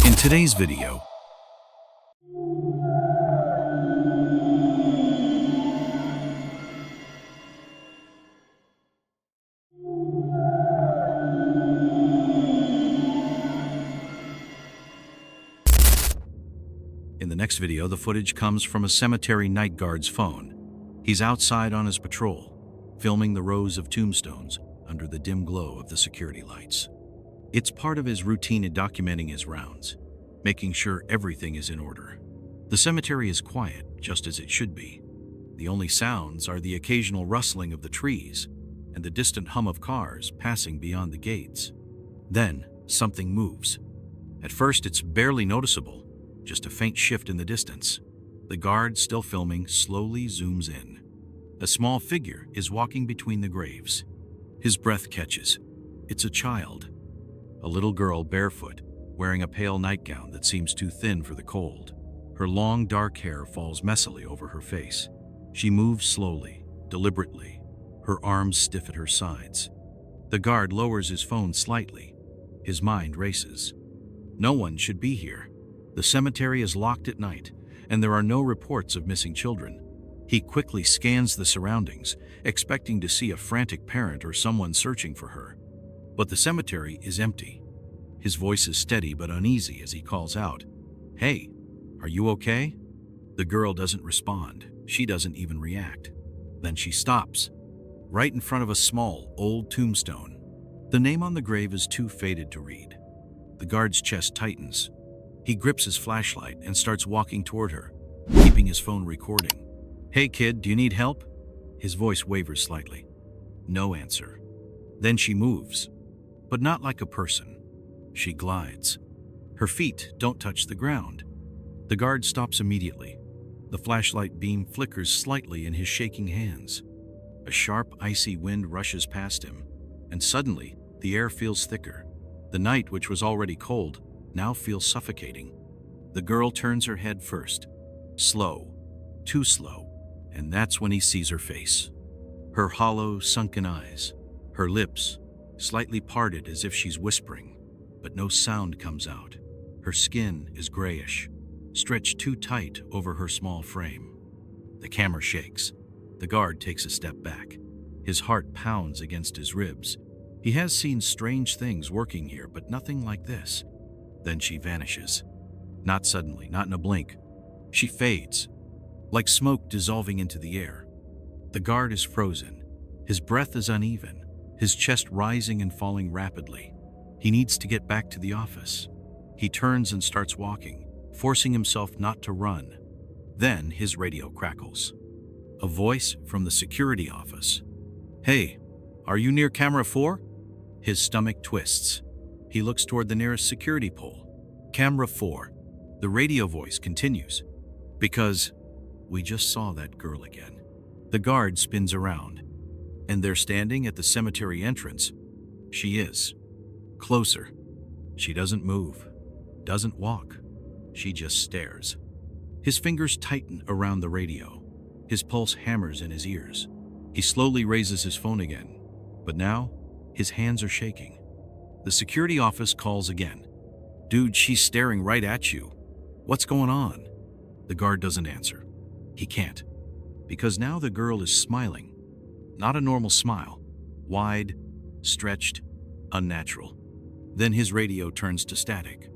In today's video, the footage comes from a cemetery night guard's phone. He's outside on his patrol, filming the rows of tombstones under the dim glow of the security lights. It's part of his routine in documenting his rounds, making sure everything is in order. The cemetery is quiet, just as it should be. The only sounds are the occasional rustling of the trees and the distant hum of cars passing beyond the gates. Then, something moves. At first, it's barely noticeable, just a faint shift in the distance. The guard, still filming, slowly zooms in. A small figure is walking between the graves. His breath catches. It's a child. A little girl, barefoot, wearing a pale nightgown that seems too thin for the cold. Her long, dark hair falls messily over her face. She moves slowly, deliberately, her arms stiff at her sides. The guard lowers his phone slightly. His mind races. No one should be here. The cemetery is locked at night, and there are no reports of missing children. He quickly scans the surroundings, expecting to see a frantic parent or someone searching for her. But the cemetery is empty. His voice is steady but uneasy as he calls out, "Hey, are you okay?" The girl doesn't respond. She doesn't even react. Then she stops, right in front of a small, old tombstone. The name on the grave is too faded to read. The guard's chest tightens. He grips his flashlight and starts walking toward her, keeping his phone recording. "Hey kid, do you need help?" His voice wavers slightly. No answer. Then she moves, but not like a person. She glides. Her feet don't touch the ground. The guard stops immediately. The flashlight beam flickers slightly in his shaking hands. A sharp, icy wind rushes past him, and suddenly the air feels thicker. The night, which was already cold, now feels suffocating. The girl turns her head first. Slow, too slow, and that's when he sees her face. Her hollow, sunken eyes, her lips, slightly parted as if she's whispering, but no sound comes out. Her skin is grayish, stretched too tight over her small frame. The camera shakes. The guard takes a step back. His heart pounds against his ribs. He has seen strange things working here, but nothing like this. Then she vanishes. Not suddenly, not in a blink. She fades, like smoke dissolving into the air. The guard is frozen. His breath is uneven, his chest rising and falling rapidly. He needs to get back to the office. He turns and starts walking, forcing himself not to run. Then his radio crackles. A voice from the security office. "Hey, are you near camera 4? His stomach twists. He looks toward the nearest security pole. "Camera 4. The radio voice continues. "Because we just saw that girl again." The guard spins around, and they're standing at the cemetery entrance. She is. Closer. She doesn't move, doesn't walk. She just stares. His fingers tighten around the radio. His pulse hammers in his ears. He slowly raises his phone again, but now his hands are shaking. The security office calls again. "Dude, she's staring right at you. What's going on?" The guard doesn't answer. He can't. Because now the girl is smiling. Not a normal smile. Wide, stretched, unnatural. Then his radio turns to static,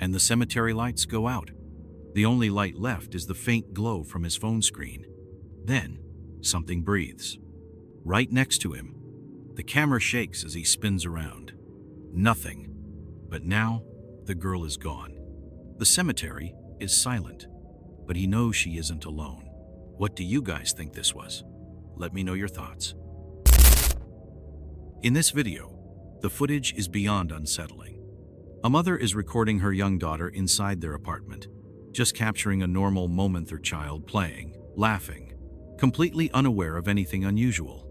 and the cemetery lights go out. The only light left is the faint glow from his phone screen. Then, something breathes. Right next to him. The camera shakes as he spins around. Nothing. But now, the girl is gone. The cemetery is silent, but he knows she isn't alone. What do you guys think this was? Let me know your thoughts. In this video, the footage is beyond unsettling. A mother is recording her young daughter inside their apartment, just capturing a normal moment, their child playing, laughing, completely unaware of anything unusual.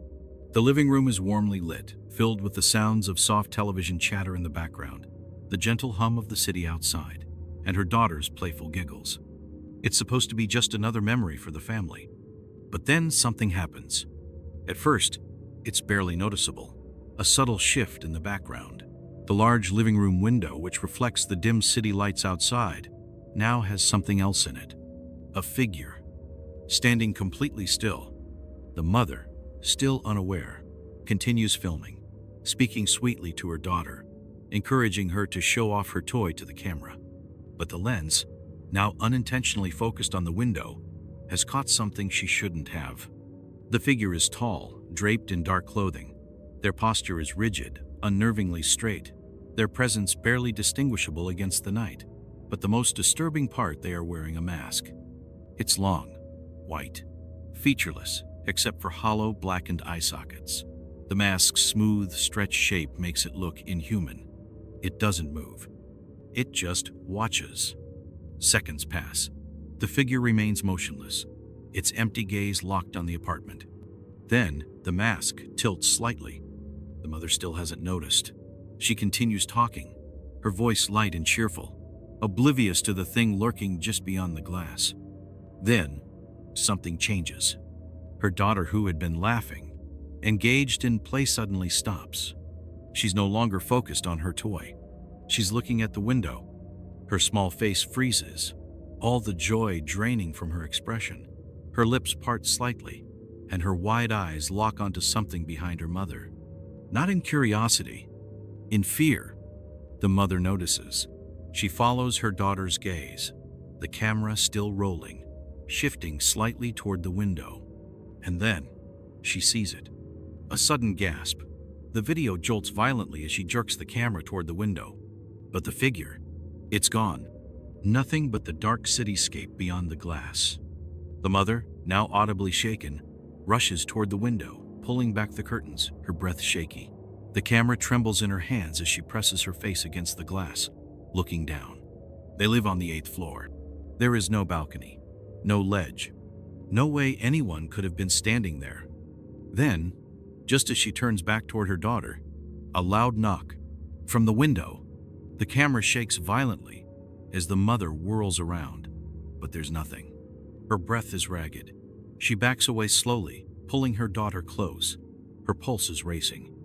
The living room is warmly lit, filled with the sounds of soft television chatter in the background, the gentle hum of the city outside, and her daughter's playful giggles. It's supposed to be just another memory for the family. But then something happens. At first, it's barely noticeable, a subtle shift in the background. The large living room window, which reflects the dim city lights outside, now has something else in it. A figure, standing completely still. The mother, still unaware, continues filming, speaking sweetly to her daughter, encouraging her to show off her toy to the camera. But the lens, now unintentionally focused on the window, has caught something she shouldn't have. The figure is tall, draped in dark clothing. Their posture is rigid, unnervingly straight, their presence barely distinguishable against the night. But the most disturbing part, they are wearing a mask. It's long, white, featureless, except for hollow, blackened eye sockets. The mask's smooth, stretched shape makes it look inhuman. It doesn't move. It just watches. Seconds pass. The figure remains motionless, its empty gaze locked on the apartment. Then, the mask tilts slightly. The mother still hasn't noticed. She continues talking, her voice light and cheerful, oblivious to the thing lurking just beyond the glass. Then, something changes. Her daughter, who had been laughing, engaged in play, suddenly stops. She's no longer focused on her toy. She's looking at the window. Her small face freezes, all the joy draining from her expression. Her lips part slightly, and her wide eyes lock onto something behind her mother. Not in curiosity, in fear. The mother notices. She follows her daughter's gaze, the camera still rolling, shifting slightly toward the window. And then, she sees it. A sudden gasp. The video jolts violently as she jerks the camera toward the window. But the figure, it's gone. Nothing but the dark cityscape beyond the glass. The mother, now audibly shaken, rushes toward the window, pulling back the curtains, her breath shaky. The camera trembles in her hands as she presses her face against the glass, looking down. They live on the 8th floor. There is no balcony, no ledge, no way anyone could have been standing there. Then, just as she turns back toward her daughter, a loud knock. From the window, the camera shakes violently as the mother whirls around, but there's nothing. Her breath is ragged. She backs away slowly, pulling her daughter close. Her pulse is racing.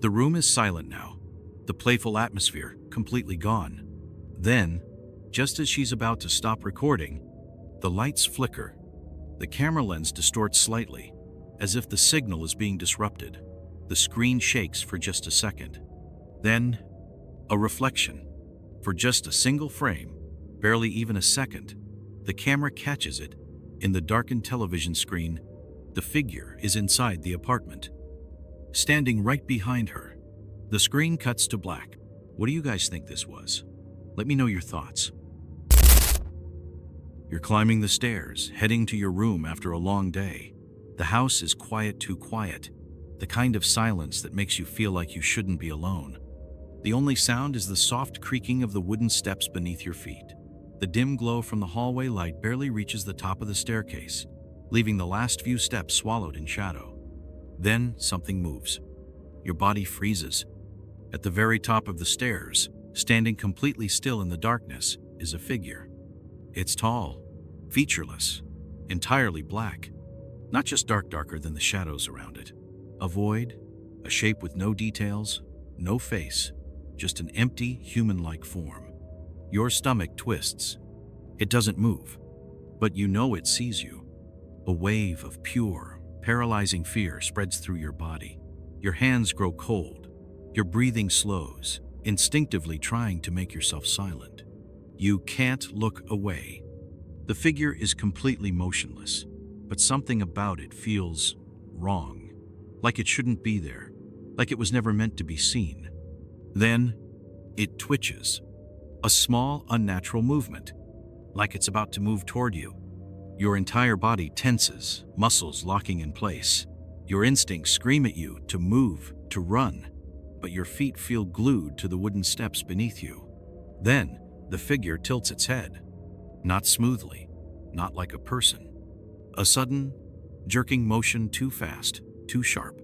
The room is silent now, the playful atmosphere completely gone. Then, just as she's about to stop recording, the lights flicker. The camera lens distorts slightly, as if the signal is being disrupted. The screen shakes for just a second. Then, a reflection. For just a single frame, barely even a second, the camera catches it. In the darkened television screen, the figure is inside the apartment, standing right behind her. The screen cuts to black. What do you guys think this was? Let me know your thoughts. You're climbing the stairs, heading to your room after a long day. The house is quiet, too quiet, the kind of silence that makes you feel like you shouldn't be alone. The only sound is the soft creaking of the wooden steps beneath your feet. The dim glow from the hallway light barely reaches the top of the staircase, leaving the last few steps swallowed in shadow. Then something moves. Your body freezes. At the very top of the stairs, standing completely still in the darkness, is a figure. It's tall, featureless, entirely black. Not just darker than the shadows around it. A void, a shape with no details, no face, just an empty, human-like form. Your stomach twists. It doesn't move, but you know it sees you. A wave of pure, paralyzing fear spreads through your body. Your hands grow cold. Your breathing slows, instinctively trying to make yourself silent. You can't look away. The figure is completely motionless, but something about it feels wrong, like it shouldn't be there, like it was never meant to be seen. Then, it twitches. A small, unnatural movement, like it's about to move toward you. Your entire body tenses, muscles locking in place. Your instincts scream at you to move, to run, but your feet feel glued to the wooden steps beneath you. Then, the figure tilts its head. Not smoothly, not like a person. A sudden, jerking motion, too fast, too sharp.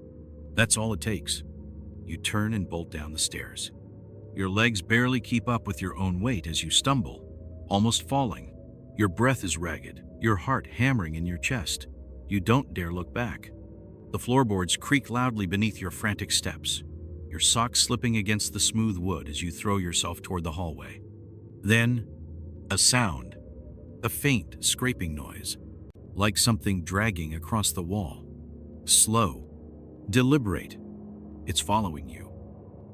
That's all it takes. You turn and bolt down the stairs. Your legs barely keep up with your own weight as you stumble, almost falling. Your breath is ragged, your heart hammering in your chest. You don't dare look back. The floorboards creak loudly beneath your frantic steps. your socks slipping against the smooth wood as you throw yourself toward the hallway. Then, a sound, a faint scraping noise, like something dragging across the wall. Slow, deliberate. It's following you.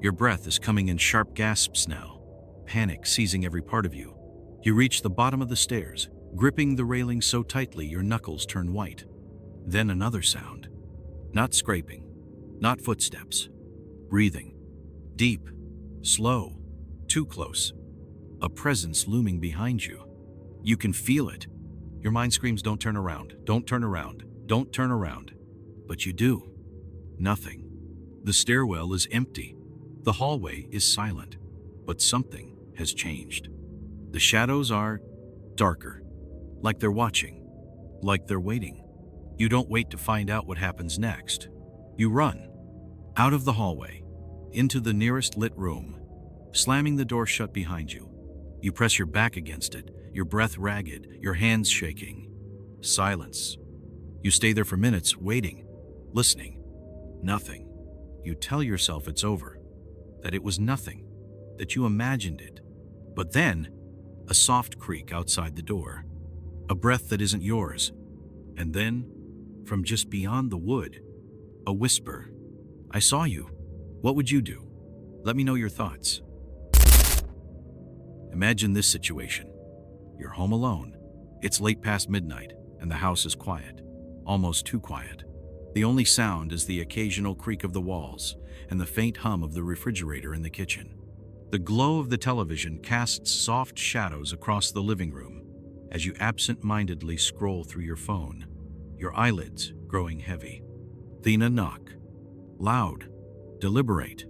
Your breath is coming in sharp gasps now, panic seizing every part of you. You reach the bottom of the stairs, gripping the railing so tightly your knuckles turn white. Then another sound. Not scraping, not footsteps. Breathing. Deep, slow, too close. A presence looming behind you. You can feel it. Your mind screams, don't turn around, don't turn around, don't turn around. But you do. Nothing. The stairwell is empty. The hallway is silent. But something has changed. The shadows are darker. Like they're watching. Like they're waiting. You don't wait to find out what happens next. You run. Out of the hallway. Into the nearest lit room. Slamming the door shut behind you. You press your back against it, your breath ragged, your hands shaking. Silence. You stay there for minutes, waiting, listening. Nothing. You tell yourself it's over, that it was nothing, that you imagined it. But then, a soft creak outside the door. A breath that isn't yours. And then, from just beyond the wood, a whisper. I saw you. What would you do? Let me know your thoughts. Imagine this situation. You're home alone. It's late past midnight, and the house is quiet. Almost too quiet. The only sound is the occasional creak of the walls and the faint hum of the refrigerator in the kitchen. The glow of the television casts soft shadows across the living room as you absent-mindedly scroll through your phone, your eyelids growing heavy. Then a knock. Loud. Deliberate.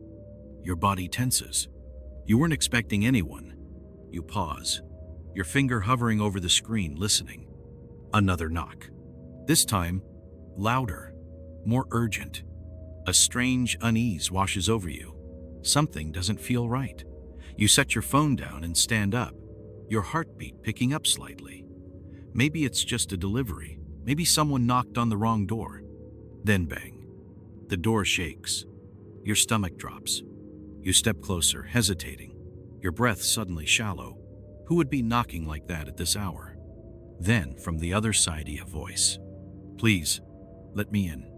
Your body tenses. You weren't expecting anyone. You pause, your finger hovering over the screen, listening. Another knock. This time, louder, more urgent. A strange unease washes over you. Something doesn't feel right. You set your phone down and stand up, your heartbeat picking up slightly. Maybe it's just a delivery. Maybe someone knocked on the wrong door. Then bang. The door shakes. Your stomach drops. You step closer, hesitating. Your breath suddenly shallow. Who would be knocking like that at this hour? Then, from the other side, a voice. Please, let me in.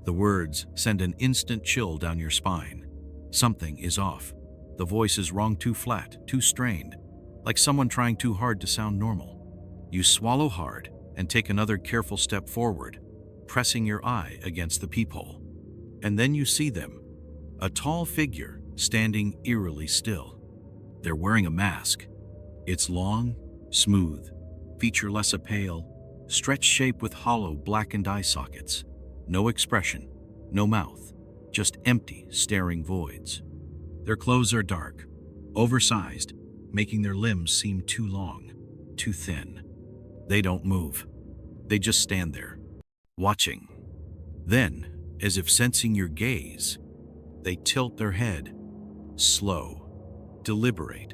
The words send an instant chill down your spine. Something is off. The voice is wrong, too flat, too strained, like someone trying too hard to sound normal. You swallow hard and take another careful step forward, pressing your eye against the peephole. And then you see them. A tall figure standing eerily still. They're wearing a mask. It's long, smooth, featureless, a pale, stretched shape with hollow, blackened eye sockets. No expression, no mouth, just empty, staring voids. Their clothes are dark, oversized, making their limbs seem too long, too thin. They don't move. They just stand there, watching. Then, as if sensing your gaze, they tilt their head, slow, deliberate.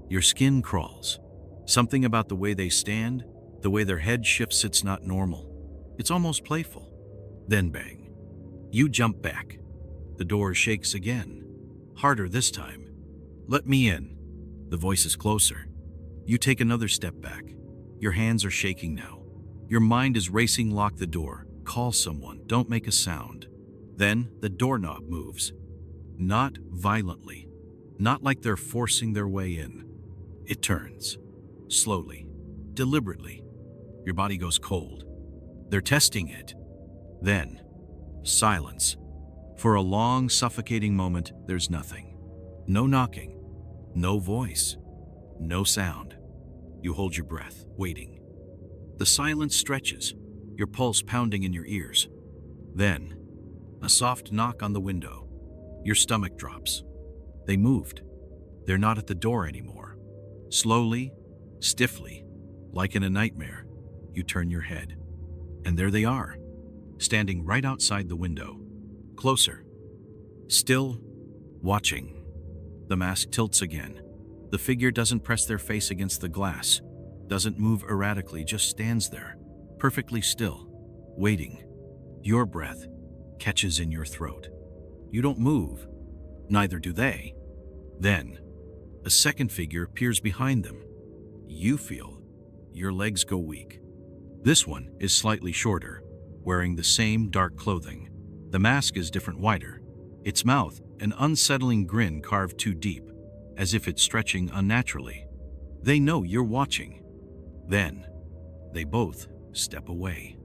Your skin crawls. Something about the way they stand, the way their head shifts, it's not normal. It's almost playful. Then bang. You jump back. The door shakes again. Harder this time. Let me in. The voice is closer. You take another step back. Your hands are shaking now. Your mind is racing. Lock the door. Call someone. Don't make a sound. Then the doorknob moves. Not violently. Not like they're forcing their way in. It turns. Slowly. Deliberately. Your body goes cold. They're testing it. Then, silence. For a long, suffocating moment, there's nothing. No knocking. No voice. No sound. You hold your breath, waiting. The silence stretches, your pulse pounding in your ears. Then, a soft knock on the window. Your stomach drops. They moved. They're not at the door anymore. Slowly, stiffly, like in a nightmare, you turn your head. And there they are, standing right outside the window. Closer. Still, watching. The mask tilts again. The figure doesn't press their face against the glass, doesn't move erratically, just stands there, perfectly still, waiting. Your breath catches in your throat. You don't move. Neither do they. Then, a second figure appears behind them. You feel your legs go weak. This one is slightly shorter, wearing the same dark clothing. The mask is different, wider. Its mouth, an unsettling grin carved too deep, as if it's stretching unnaturally. They know you're watching. Then, they both step away.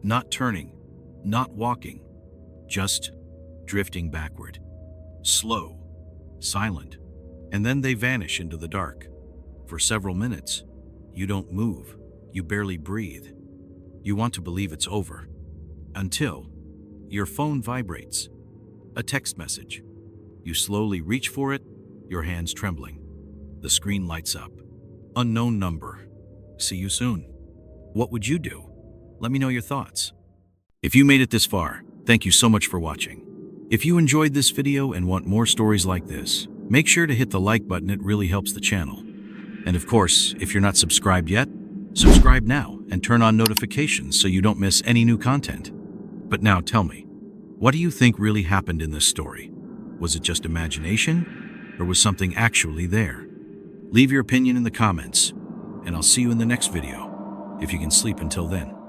Not turning, not walking, just drifting backward. Slow, silent, and then they vanish into the dark. For several minutes, you don't move, you barely breathe. You want to believe it's over. Until your phone vibrates. A text message. You slowly reach for it, your hands trembling. The screen lights up. Unknown number. See you soon. What would you do? Let me know your thoughts. If you made it this far, thank you so much for watching. If you enjoyed this video and want more stories like this, make sure to hit the like button, it really helps the channel. And of course, if you're not subscribed yet, subscribe now and turn on notifications so you don't miss any new content. But now tell me, what do you think really happened in this story? Was it just imagination, or was something actually there? Leave your opinion in the comments, and I'll see you in the next video, if you can sleep until then.